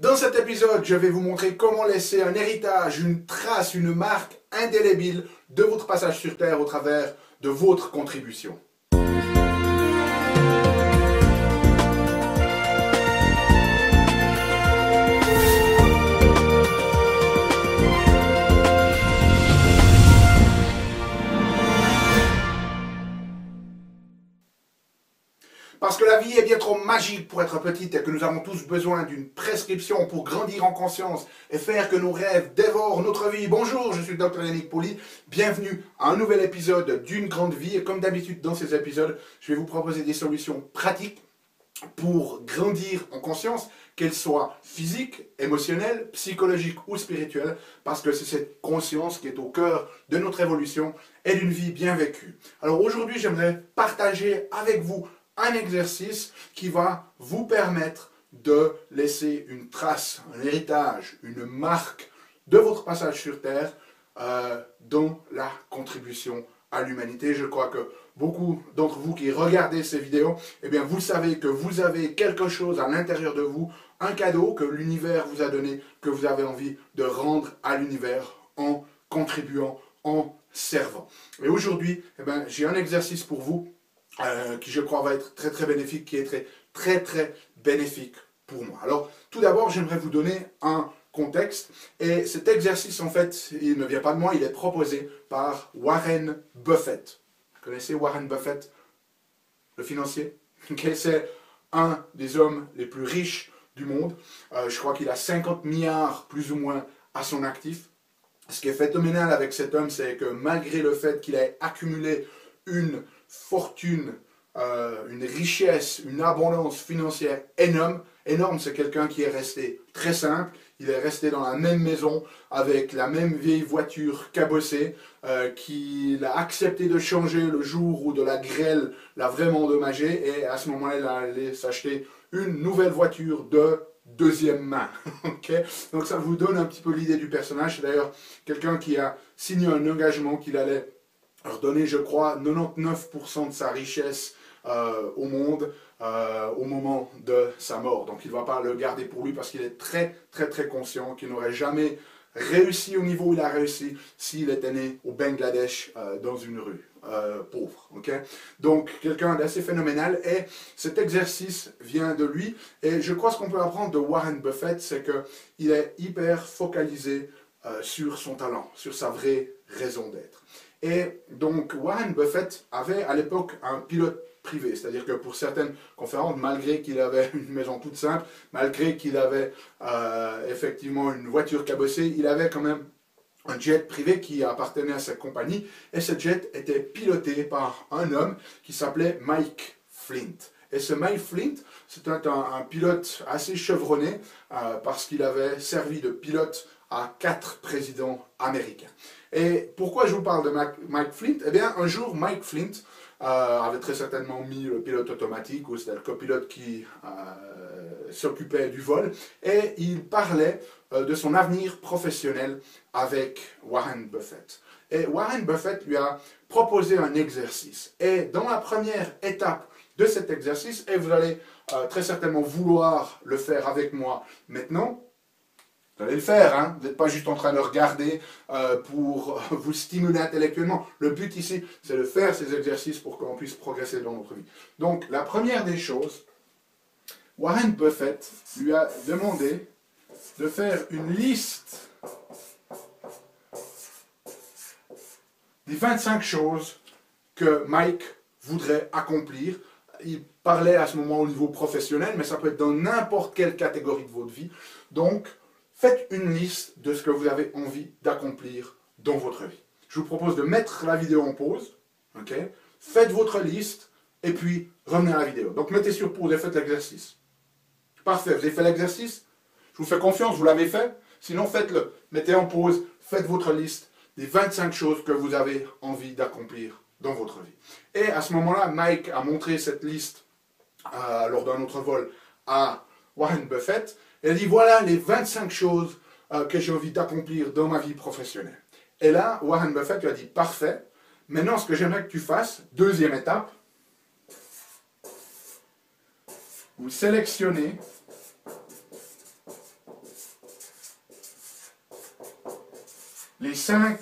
Dans cet épisode, je vais vous montrer comment laisser un héritage, une trace, une marque indélébile de votre passage sur Terre au travers de votre contribution. Parce que la vie est bien trop magique pour être petite et que nous avons tous besoin d'une prescription pour grandir en conscience et faire que nos rêves dévorent notre vie. Bonjour, je suis le Dr Yannick Pauly, bienvenue à un nouvel épisode d'une grande vie. Et comme d'habitude dans ces épisodes, je vais vous proposer des solutions pratiques pour grandir en conscience, qu'elles soient physiques, émotionnelles, psychologiques ou spirituelles, parce que c'est cette conscience qui est au cœur de notre évolution et d'une vie bien vécue. Alors aujourd'hui, j'aimerais partager avec vous un exercice qui va vous permettre de laisser une trace, un héritage, une marque de votre passage sur Terre dans la contribution à l'humanité. Je crois que beaucoup d'entre vous qui regardez ces vidéos, eh bien vous savez que vous avez quelque chose à l'intérieur de vous, un cadeau que l'univers vous a donné, que vous avez envie de rendre à l'univers en contribuant, en servant. Et aujourd'hui, eh bien, j'ai un exercice pour vous qui je crois va être très bénéfique, qui est très bénéfique pour moi. Alors tout d'abord j'aimerais vous donner un contexte, et cet exercice en fait il ne vient pas de moi, il est proposé par Warren Buffett. Vous connaissez Warren Buffett, le financier? C'est un des hommes les plus riches du monde. Je crois qu'il a 50 milliards plus ou moins à son actif. Ce qui est phénoménal avec cet homme, c'est que malgré le fait qu'il ait accumulé une fortune, une richesse, une abondance financière énorme. Énorme, c'est quelqu'un qui est resté très simple. Il est resté dans la même maison, avec la même vieille voiture cabossée, qu'il a accepté de changer le jour où de la grêle l'a vraiment endommagé, et à ce moment-là, il a allé s'acheter une nouvelle voiture de deuxième main. Okay. Donc ça vous donne un petit peu l'idée du personnage. C'est d'ailleurs quelqu'un qui a signé un engagement qu'il allait redonner, je crois, 99% de sa richesse au monde au moment de sa mort. Donc il ne va pas le garder pour lui parce qu'il est très conscient qu'il n'aurait jamais réussi au niveau où il a réussi s'il était né au Bangladesh dans une rue pauvre. Okay. Donc quelqu'un d'assez phénoménal, et cet exercice vient de lui. Et je crois ce qu'on peut apprendre de Warren Buffett, c'est qu'il est hyper focalisé sur son talent, sur sa vraie raison d'être. Et donc Warren Buffett avait à l'époque un pilote privé, c'est-à-dire que pour certaines conférences, malgré qu'il avait une maison toute simple, malgré qu'il avait effectivement une voiture cabossée, il avait quand même un jet privé qui appartenait à sa compagnie, et ce jet était piloté par un homme qui s'appelait Mike Flint. Et ce Mike Flint, c'était un pilote assez chevronné parce qu'il avait servi de pilote à 4 présidents américains. Et pourquoi je vous parle de Mike Flint? Eh bien, un jour, Mike Flint avait très certainement mis le pilote automatique, ou c'était le copilote qui s'occupait du vol, et il parlait de son avenir professionnel avec Warren Buffett. Et Warren Buffett lui a proposé un exercice. Et dans la première étape de cet exercice, et vous allez très certainement vouloir le faire avec moi maintenant, vous allez le faire, hein? Vous n'êtes pas juste en train de regarder pour vous stimuler intellectuellement. Le but ici, c'est de faire ces exercices pour qu'on puisse progresser dans notre vie. Donc, la première des choses, Warren Buffett lui a demandé de faire une liste des 25 choses que Mike voudrait accomplir. Il parlait à ce moment au niveau professionnel, mais ça peut être dans n'importe quelle catégorie de votre vie. Donc, faites une liste de ce que vous avez envie d'accomplir dans votre vie. Je vous propose de mettre la vidéo en pause. Okay. Faites votre liste et puis revenez à la vidéo. Donc mettez sur pause et faites l'exercice. Parfait, vous avez fait l'exercice? Je vous fais confiance, vous l'avez fait? Sinon faites-le. Mettez en pause, faites votre liste des 25 choses que vous avez envie d'accomplir dans votre vie. Et à ce moment-là, Mike a montré cette liste lors d'un autre vol à Warren Buffett. Elle dit, voilà les 25 choses que j'ai envie d'accomplir dans ma vie professionnelle. Et là, Warren Buffett lui a dit, parfait, maintenant ce que j'aimerais que tu fasses, deuxième étape, vous sélectionnez les 5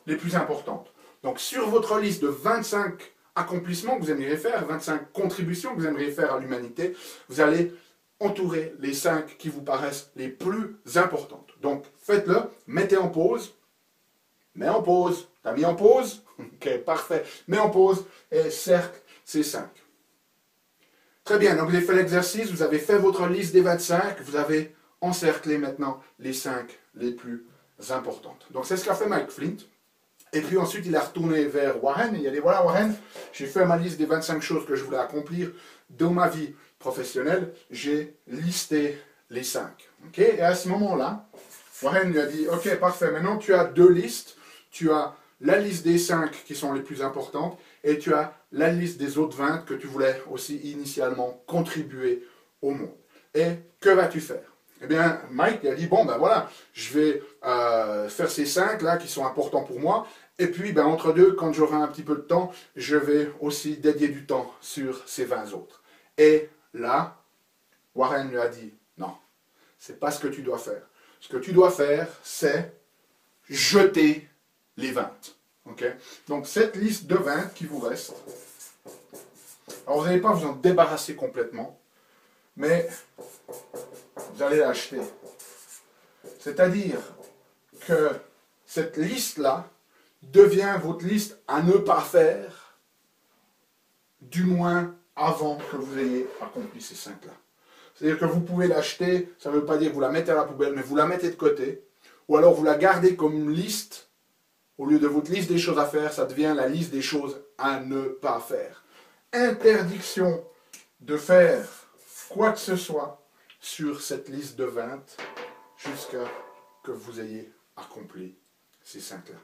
les plus importantes. Donc sur votre liste de 25 accomplissements que vous aimeriez faire, 25 contributions que vous aimeriez faire à l'humanité, vous allez entourer les 5 qui vous paraissent les plus importantes. Donc faites-le, mettez en pause, mets en pause, t'as mis en pause? Ok, parfait, mets en pause et cercle ces 5. Très bien, donc vous avez fait l'exercice, vous avez fait votre liste des 25, vous avez encerclé maintenant les 5 les plus importantes. Donc c'est ce qu'a fait Mike Flint. Et puis ensuite, il est retourné vers Warren et il a dit, voilà Warren, j'ai fait ma liste des 25 choses que je voulais accomplir dans ma vie professionnelle, j'ai listé les 5. Okay? Et à ce moment-là, Warren lui a dit, ok, parfait, maintenant tu as 2 listes, tu as la liste des 5 qui sont les plus importantes et tu as la liste des autres 20 que tu voulais aussi initialement contribuer au monde. Et que vas-tu faire? Eh bien, Mike a dit, bon, ben voilà, je vais faire ces 5 là qui sont importants pour moi. Et puis, ben, entre deux, quand j'aurai un petit peu de temps, je vais aussi dédier du temps sur ces 20 autres. Et là, Warren lui a dit, non, c'est pas ce que tu dois faire. Ce que tu dois faire, c'est jeter les 20. Okay? Donc, cette liste de 20 qui vous reste, alors vous n'allez pas vous en débarrasser complètement, mais vous allez l'acheter. C'est-à-dire que cette liste-là devient votre liste à ne pas faire, du moins avant que vous ayez accompli ces 5-là. C'est-à-dire que vous pouvez l'acheter, ça ne veut pas dire que vous la mettez à la poubelle, mais vous la mettez de côté, ou alors vous la gardez comme une liste, au lieu de votre liste des choses à faire, ça devient la liste des choses à ne pas faire. Interdiction de faire quoi que ce soit sur cette liste de 20 jusqu'à que vous ayez accompli ces 5-là.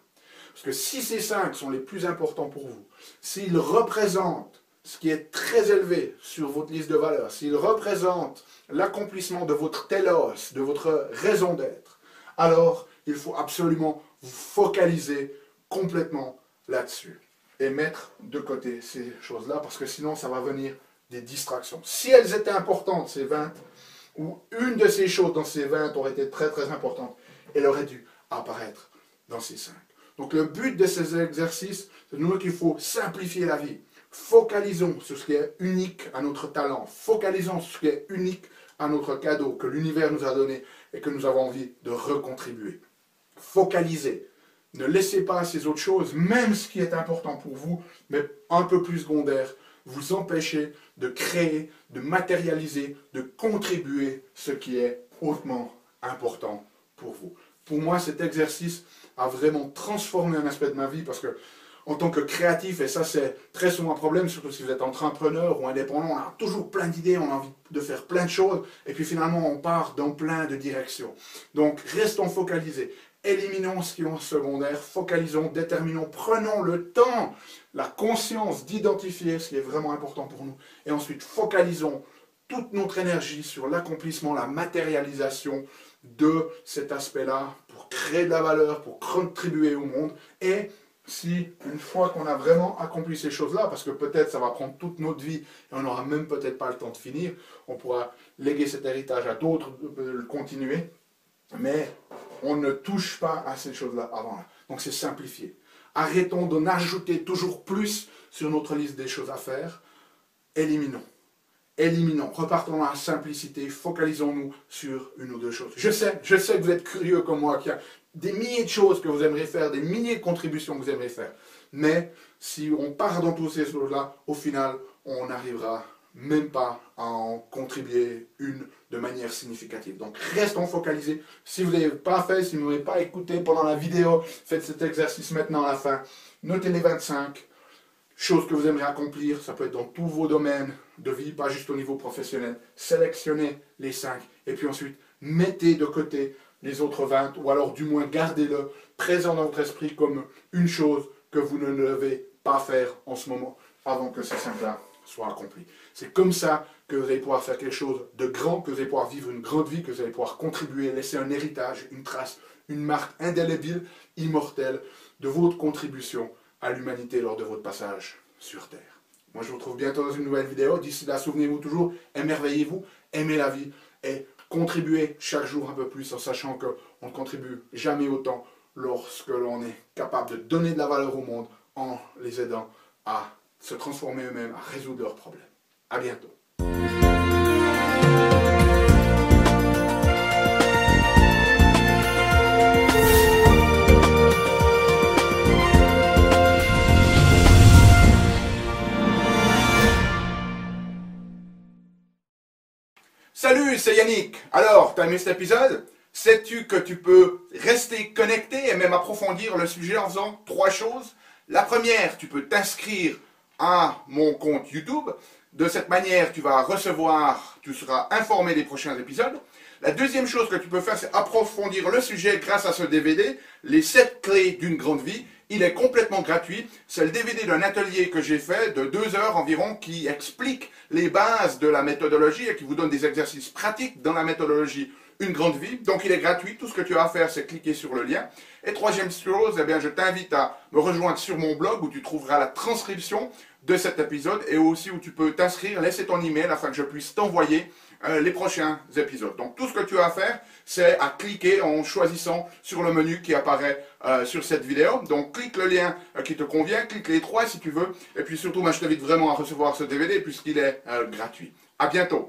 Parce que si ces 5 sont les plus importants pour vous, s'ils représentent ce qui est très élevé sur votre liste de valeurs, s'ils représentent l'accomplissement de votre télos, de votre raison d'être, alors il faut absolument vous focaliser complètement là-dessus et mettre de côté ces choses-là, parce que sinon ça va venir des distractions. Si elles étaient importantes, ces 20, ou une de ces choses dans ces 20 aurait été très très importante, elle aurait dû apparaître dans ces 5. Donc le but de ces exercices, c'est de nous qu'il faut simplifier la vie. Focalisons sur ce qui est unique à notre talent. Focalisons sur ce qui est unique à notre cadeau que l'univers nous a donné et que nous avons envie de recontribuer. Focalisez. Ne laissez pas ces autres choses, même ce qui est important pour vous, mais un peu plus secondaire, vous empêcher de créer, de matérialiser, de contribuer ce qui est hautement important pour vous. Pour moi, cet exercice a vraiment transformé un aspect de ma vie parce que, en tant que créatif, et ça c'est très souvent un problème, surtout si vous êtes entrepreneur ou indépendant, on a toujours plein d'idées, on a envie de faire plein de choses, et puis finalement on part dans plein de directions. Donc restons focalisés, éliminons ce qui est secondaire, focalisons, déterminons, prenons le temps, la conscience d'identifier ce qui est vraiment important pour nous, et ensuite focalisons toute notre énergie sur l'accomplissement, la matérialisation de cet aspect-là pour créer de la valeur, pour contribuer au monde. Et si, une fois qu'on a vraiment accompli ces choses-là, parce que peut-être ça va prendre toute notre vie et on n'aura même peut-être pas le temps de finir, on pourra léguer cet héritage à d'autres, le continuer, mais on ne touche pas à ces choses-là avant là. Donc c'est simplifier. Arrêtons d'en ajouter toujours plus sur notre liste des choses à faire. Éliminons. Éliminons, repartons dans la simplicité, focalisons-nous sur une ou deux choses. Je sais que vous êtes curieux comme moi, qu'il y a des milliers de choses que vous aimeriez faire, des milliers de contributions que vous aimeriez faire. Mais si on part dans toutes ces choses-là, au final, on n'arrivera même pas à en contribuer une de manière significative. Donc restons focalisés. Si vous n'avez pas fait, si vous n'avez pas écouté pendant la vidéo, faites cet exercice maintenant à la fin. Notez les 25 choses que vous aimeriez accomplir, ça peut être dans tous vos domaines de vie, pas juste au niveau professionnel. Sélectionnez les 5 et puis ensuite mettez de côté les autres 20 ou alors du moins gardez-le présent dans votre esprit comme une chose que vous ne devez pas faire en ce moment avant que ces 5-là soient accomplis. C'est comme ça que vous allez pouvoir faire quelque chose de grand, que vous allez pouvoir vivre une grande vie, que vous allez pouvoir contribuer, laisser un héritage, une trace, une marque indélébile, immortelle de votre contribution à l'humanité lors de votre passage sur Terre. Moi, je vous retrouve bientôt dans une nouvelle vidéo. D'ici là, souvenez-vous toujours, émerveillez-vous, aimez la vie et contribuez chaque jour un peu plus en sachant qu'on ne contribue jamais autant lorsque l'on est capable de donner de la valeur au monde en les aidant à se transformer eux-mêmes, à résoudre leurs problèmes. À bientôt. Salut, c'est Yannick. Alors, t'as aimé cet épisode? Sais-tu que tu peux rester connecté et même approfondir le sujet en faisant 3 choses? La première, tu peux t'inscrire à mon compte YouTube. De cette manière, tu vas recevoir, tu seras informé des prochains épisodes. La deuxième chose que tu peux faire, c'est approfondir le sujet grâce à ce DVD, les 7 clés d'une grande vie. Il est complètement gratuit. C'est le DVD d'un atelier que j'ai fait de 2 heures environ qui explique les bases de la méthodologie et qui vous donne des exercices pratiques dans la méthodologie Une grande vie. Donc il est gratuit. Tout ce que tu as à faire, c'est cliquer sur le lien. Et troisième chose, eh bien, je t'invite à me rejoindre sur mon blog où tu trouveras la transcription de cet épisode et aussi où tu peux t'inscrire, laisser ton email afin que je puisse t'envoyer les prochains épisodes. Donc tout ce que tu as à faire, c'est à cliquer en choisissant sur le menu qui apparaît sur cette vidéo. Donc clique le lien qui te convient, clique les 3 si tu veux. Et puis surtout, moi, je t'invite vraiment à recevoir ce DVD puisqu'il est gratuit. À bientôt.